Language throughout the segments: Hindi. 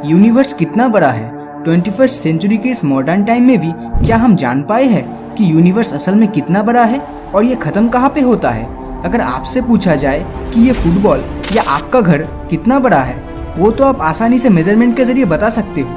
यूनिवर्स कितना बड़ा है? 21st सेंचुरी के इस मॉडर्न टाइम में भी क्या हम जान पाए हैं कि यूनिवर्स असल में कितना बड़ा है और ये खत्म कहाँ पे होता है? अगर आपसे पूछा जाए कि ये फुटबॉल या आपका घर कितना बड़ा है, वो तो आप आसानी से मेजरमेंट के जरिए बता सकते हो,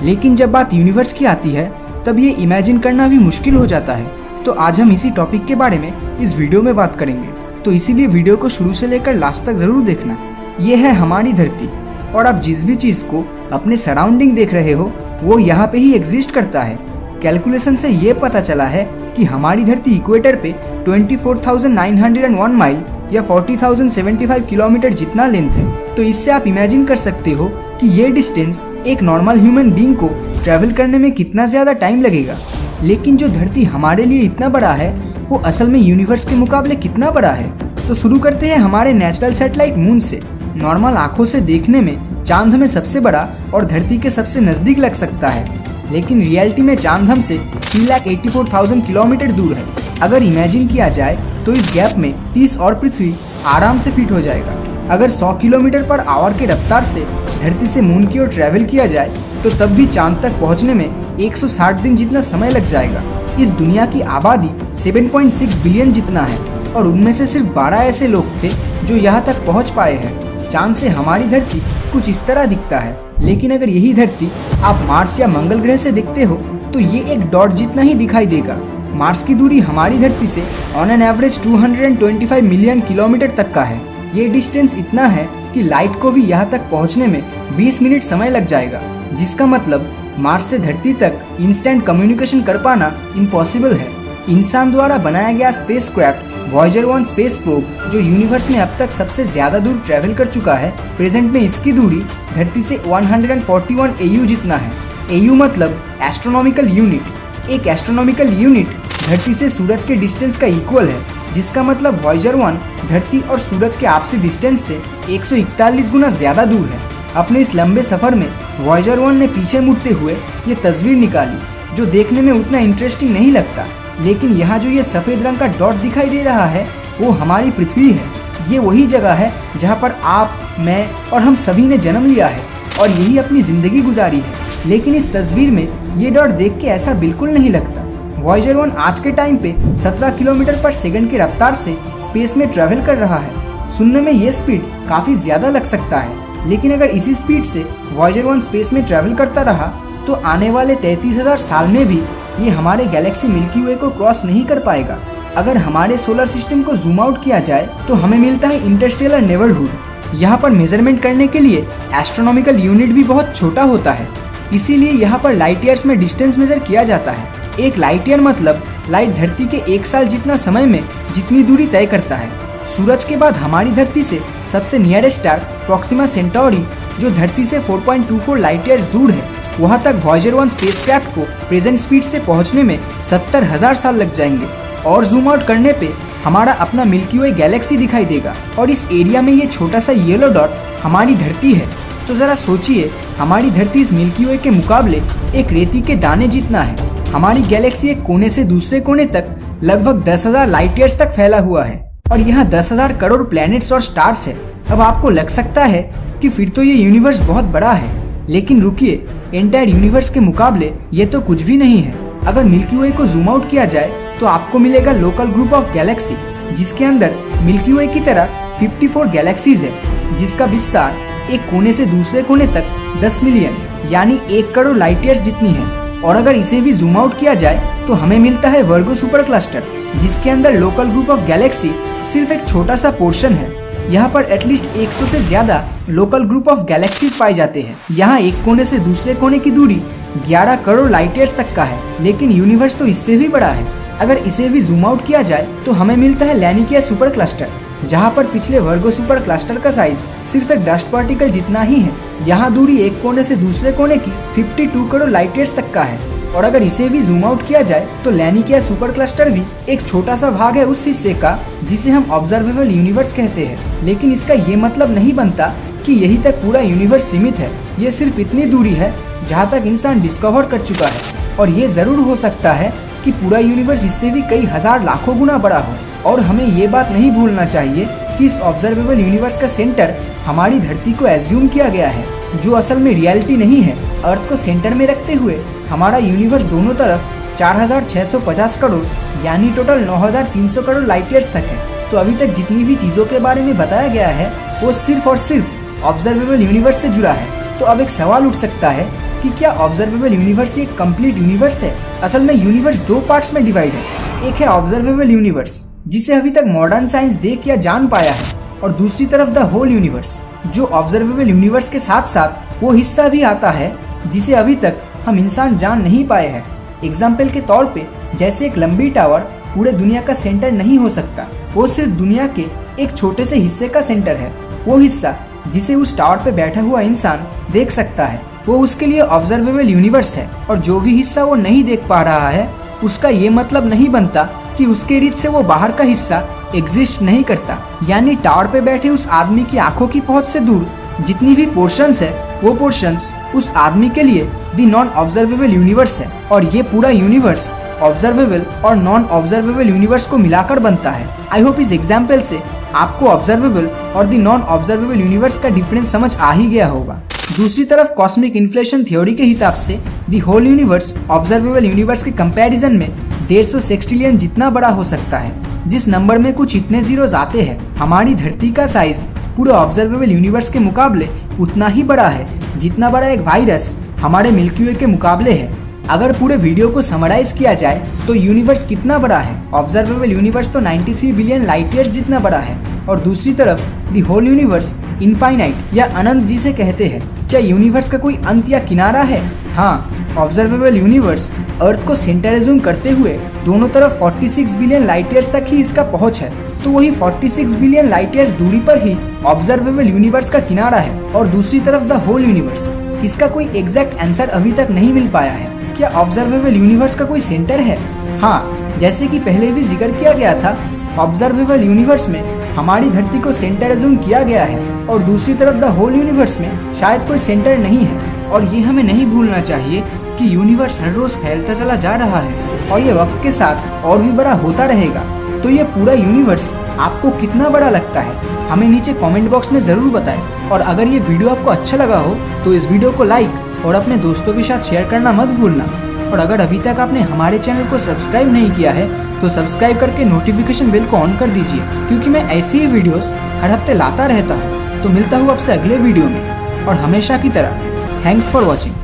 लेकिन जब बात यूनिवर्स की आती है तब ये इमेजिन करना भी मुश्किल हो जाता है। तो आज हम इसी टॉपिक के बारे में इस वीडियो में बात करेंगे, तो इसीलिए वीडियो को शुरू से लेकर लास्ट तक जरूर देखना। ये है हमारी धरती, और आप जिस भी चीज को अपने सराउंडिंग देख रहे हो वो यहाँ पे ही एग्जिस्ट करता है। कैलकुलेशन से ये पता चला है कि हमारी धरती इक्वेटर पे 24,901 माइल या 40,075 किलोमीटर जितना लेंथ है। तो इससे आप इमेजिन कर सकते हो कि ये डिस्टेंस एक नॉर्मल ह्यूमन बीइंग को ट्रैवल करने में कितना ज़्यादा टाइम लगेगा। लेकिन जो धरती हमारे लिए इतना बड़ा है वो असल में यूनिवर्स के मुकाबले कितना बड़ा है? तो शुरू करते हैं हमारे नेचुरल सैटेलाइट मून से। नॉर्मल आंखों से देखने में चांद हमें सबसे बड़ा और धरती के सबसे नज़दीक लग सकता है, लेकिन रियलिटी में चांद हमसे 3,84,000 किलोमीटर दूर है। अगर इमेजिन किया जाए तो इस गैप में 30 और पृथ्वी आराम से फिट हो जाएगा। अगर 100 किलोमीटर पर आवर के रफ्तार से धरती से मून की ओर ट्रैवल किया जाए तो तब भी चांद तक पहुंचने में 160 दिन जितना समय लग जाएगा। इस दुनिया की आबादी 7.6 बिलियन जितना है और उनमें से सिर्फ 12 ऐसे लोग थे जो यहाँ तक पहुँच पाए हैं। चांद से हमारी धरती कुछ इस तरह दिखता है, लेकिन अगर यही धरती आप मार्स या मंगल ग्रह से देखते हो तो ये एक डॉट जितना ही दिखाई देगा। मार्स की दूरी हमारी धरती से on an average 225 million kilometre तक का है। ये डिस्टेंस इतना है कि लाइट को भी यहाँ तक पहुँचने में 20 मिनट समय लग जाएगा, जिसका मतलब मार्स से धरती तक इंस्टेंट कम्युनिकेशन कर पाना इम्पॉसिबल है। इंसान द्वारा बनाया गया स्पेसक्राफ्ट वॉयेजर 1 स्पेस प्रोब जो यूनिवर्स में अब तक सबसे ज्यादा दूर ट्रैवल कर चुका है, प्रेजेंट में इसकी दूरी धरती से 141 AU जितना है। AU मतलब एस्ट्रोनॉमिकल यूनिट। एक एस्ट्रोनॉमिकल यूनिट धरती से सूरज के डिस्टेंस का इक्वल है, जिसका मतलब वॉयेजर 1 धरती और सूरज के आपसी डिस्टेंस से 141 गुना ज्यादा दूर है। अपने इस लंबे सफर में वॉयेजर 1 ने पीछे मुड़ते हुए ये तस्वीर निकाली, जो देखने में उतना इंटरेस्टिंग नहीं लगता, लेकिन यहाँ जो ये सफेद रंग का डॉट दिखाई दे रहा है वो हमारी पृथ्वी है। ये वही जगह है जहाँ पर आप, मैं और हम सभी ने जन्म लिया है और यही अपनी जिंदगी गुजारी है। लेकिन इस तस्वीर में ये डॉट देख के ऐसा बिल्कुल नहीं लगता। वॉयेजर 1 आज के टाइम पे 17 किलोमीटर पर सेकंड की रफ्तार से स्पेस में ट्रैवल कर रहा है। सुनने में ये स्पीड काफी ज्यादा लग सकता है, लेकिन अगर इसी स्पीड से वॉयेजर 1 स्पेस में ट्रैवल करता रहा तो आने वाले 33,000 साल में भी ये हमारे गैलेक्सी मिल्की वे को क्रॉस नहीं कर पाएगा। अगर हमारे सोलर सिस्टम को जूम आउट किया जाए तो हमें मिलता है इंटरस्टेलर नेबरहुड। यहाँ पर मेजरमेंट करने के लिए एस्ट्रोनॉमिकल यूनिट भी बहुत छोटा होता है, इसीलिए यहाँ पर लाइट ईयर्स में डिस्टेंस मेजर किया जाता है। एक लाइट ईयर मतलब लाइट धरती के 1 साल जितना समय में जितनी दूरी तय करता है। सूरज के बाद हमारी धरती से सबसे नियरेस्ट स्टार प्रोक्सिमा सेंटोरी जो धरती से 4.24 लाइट ईयर्स दूर है, वहाँ तक वॉयेजर 1 स्पेसक्राफ्ट को प्रेजेंट स्पीड से पहुँचने में 70,000 साल लग जाएंगे। और जूम आउट करने पे हमारा अपना मिल्की वे गैलेक्सी दिखाई देगा और इस एरिया में ये छोटा सा येलो डॉट हमारी धरती है। तो जरा सोचिए, हमारी धरती इस मिल्की वे के मुकाबले एक रेती के दाने जितना है। हमारी गैलेक्सी एक कोने से दूसरे कोने तक लगभग 10,000 लाइट ईयर्स तक फैला हुआ है और यहाँ 10,000 करोड़ प्लैनेट्स और स्टार्स है। अब आपको लग सकता है कि फिर तो ये यूनिवर्स बहुत बड़ा है, लेकिन रुकिए, एंटायर यूनिवर्स के मुकाबले ये तो कुछ भी नहीं है। अगर मिल्की वे को जूम आउट किया जाए तो आपको मिलेगा लोकल ग्रुप ऑफ गैलेक्सी, जिसके अंदर मिल्की वे की तरह 54 गैलेक्सीज है, जिसका विस्तार एक कोने से दूसरे कोने तक 10 मिलियन यानी 1 करोड़ लाइट ईयर्स जितनी है। और अगर इसे भी जूम आउट किया जाए तो हमें मिलता है वर्गो सुपर क्लस्टर, जिसके अंदर लोकल ग्रुप ऑफ गैलेक्सी सिर्फ एक छोटा सा पोर्शन है। यहाँ पर एटलीस्ट 100 से ज्यादा लोकल ग्रुप ऑफ गैलेक्सीज पाए जाते हैं। यहाँ एक कोने से दूसरे कोने की दूरी 11 करोड़ लाइट ईयर्स तक का है, लेकिन यूनिवर्स तो इससे भी बड़ा है। अगर इसे भी जूम आउट किया जाए तो हमें मिलता है लैनिकिया सुपर क्लस्टर, जहाँ पर पिछले वर्गो सुपर क्लस्टर का साइज सिर्फ एक डस्ट पार्टिकल जितना ही है। यहाँ दूरी एक कोने से दूसरे कोने की 52 करोड़ लाइट ईयर्स तक का है। और अगर इसे भी जूम आउट किया जाए तो लैनिकिया सुपर क्लस्टर भी एक छोटा सा भाग है उस हिस्से का जिसे हम ऑब्जर्वेबल यूनिवर्स कहते हैं। लेकिन इसका ये मतलब नहीं बनता कि यही तक पूरा यूनिवर्स सीमित है। ये सिर्फ इतनी दूरी है जहाँ तक इंसान डिस्कवर कर चुका है, और ये जरूर हो सकता है कि पूरा यूनिवर्स इससे भी कई हजार लाखों गुना बड़ा हो। और हमें ये बात नहीं भूलना चाहिए कि इस ऑब्जर्वेबल यूनिवर्स का सेंटर हमारी धरती को एज्यूम किया गया है। जो असल में रियलिटी नहीं है। अर्थ को सेंटर में रखते हुए हमारा यूनिवर्स दोनों तरफ 4650 करोड़ यानी टोटल 9300 करोड़ लाइट ईयर्स तक है। तो अभी तक जितनी भी चीज़ों के बारे में बताया गया है वो सिर्फ और सिर्फ ऑब्जर्वेबल यूनिवर्स से जुड़ा है। तो अब एक सवाल उठ सकता है कि क्या ऑब्जर्वेबल यूनिवर्स एक कंप्लीट यूनिवर्स है? असल में यूनिवर्स दो पार्ट्स में डिवाइड है। एक है ऑब्जर्वेबल यूनिवर्स जिसे अभी तक मॉडर्न साइंस देख या जान पाया है, और दूसरी तरफ द होल यूनिवर्स जो ऑब्जर्वेबल यूनिवर्स के साथ साथ वो हिस्सा भी आता है जिसे अभी तक हम इंसान जान नहीं पाए हैं। एग्जाम्पल के तौर पे जैसे एक लंबी टावर पूरे दुनिया का सेंटर नहीं हो सकता, वो सिर्फ दुनिया के एक छोटे से हिस्से का सेंटर है। वो हिस्सा जिसे उस टावर पे बैठा हुआ इंसान देख सकता है वो उसके लिए ऑब्जर्वेबल यूनिवर्स है, और जो भी हिस्सा वो नहीं देख पा रहा है उसका ये मतलब नहीं बनता कि उसके रीच से वो बाहर का हिस्सा एग्जिस्ट नहीं करता। यानी टावर पे बैठे उस आदमी की आंखों की पहुंच से दूर जितनी भी पोर्शंस है वो पोर्शंस उस आदमी के लिए दी नॉन ऑब्जर्वेबल यूनिवर्स है, और ये पूरा यूनिवर्स ऑब्जर्वेबल और नॉन ऑब्जर्वेबल यूनिवर्स को मिलाकर बनता है। आई होप इस एग्जाम्पल से आपको ऑब्जर्वेबल और दी नॉन ऑब्जर्वेबल यूनिवर्स का डिफरेंस समझ आ ही गया होगा। दूसरी तरफ कॉस्मिक इन्फ्लेशन थ्योरी के हिसाब से the whole universe observable universe के कंपैरिजन में 150 सेक्सटिलियन जितना बड़ा हो सकता है। जिस नंबर में कुछ इतने जीरोस आते हैं, हमारी धरती का साइज पूरे ऑब्जर्वेबल यूनिवर्स के मुकाबले उतना ही बड़ा है जितना बड़ा एक वायरस हमारे मिल्की वे के मुकाबले है। अगर पूरे वीडियो को समराइज किया जाए तो यूनिवर्स कितना बड़ा है? ऑब्जर्वेबल यूनिवर्स तो 93 बिलियन लाइट ईयर्स जितना बड़ा है, और दूसरी तरफ दी होल यूनिवर्स इनफाइनाइट या अनंत जिसे कहते हैं। क्या यूनिवर्स का कोई अंत या किनारा है? हाँ, ऑब्जर्वेबल यूनिवर्स अर्थ को सेंटर एज्यूम करते हुए दोनों तरफ 46 बिलियन लाइट ईयर्स तक ही इसका पहुंच है। तो वही 46 बिलियन लाइट ईयर्स दूरी पर ही ऑब्जर्वेबल यूनिवर्स का किनारा है, और दूसरी तरफ द होल यूनिवर्स। इसका कोई एग्जैक्ट आंसर अभी तक नहीं मिल पाया है। क्या ऑब्जर्वेबल यूनिवर्स का कोई सेंटर है? हाँ, जैसे कि पहले भी जिक्र किया गया था, ऑब्जर्वेबल यूनिवर्स में हमारी धरती को सेंटर एज्यूम किया गया है, और दूसरी तरफ द होल यूनिवर्स में शायद कोई सेंटर नहीं है। और ये हमें नहीं भूलना चाहिए कि यूनिवर्स हर रोज फैलता चला जा रहा है, और ये वक्त के साथ और भी बड़ा होता रहेगा। तो ये पूरा यूनिवर्स आपको कितना बड़ा लगता है? हमें नीचे कमेंट बॉक्स में जरूर बताएं। और अगर ये वीडियो आपको अच्छा लगा हो तो इस वीडियो को लाइक और अपने दोस्तों के साथ शेयर करना मत भूलना। और अगर अभी तक आपने हमारे चैनल को सब्सक्राइब नहीं किया है तो सब्सक्राइब करके नोटिफिकेशन बेल को ऑन कर दीजिए, क्योंकि मैं ऐसे ही वीडियोस हर हफ्ते लाता रहता हूँ। तो मिलता हूँ आपसे अगले वीडियो में, और हमेशा की तरह थैंक्स फॉर वॉचिंग।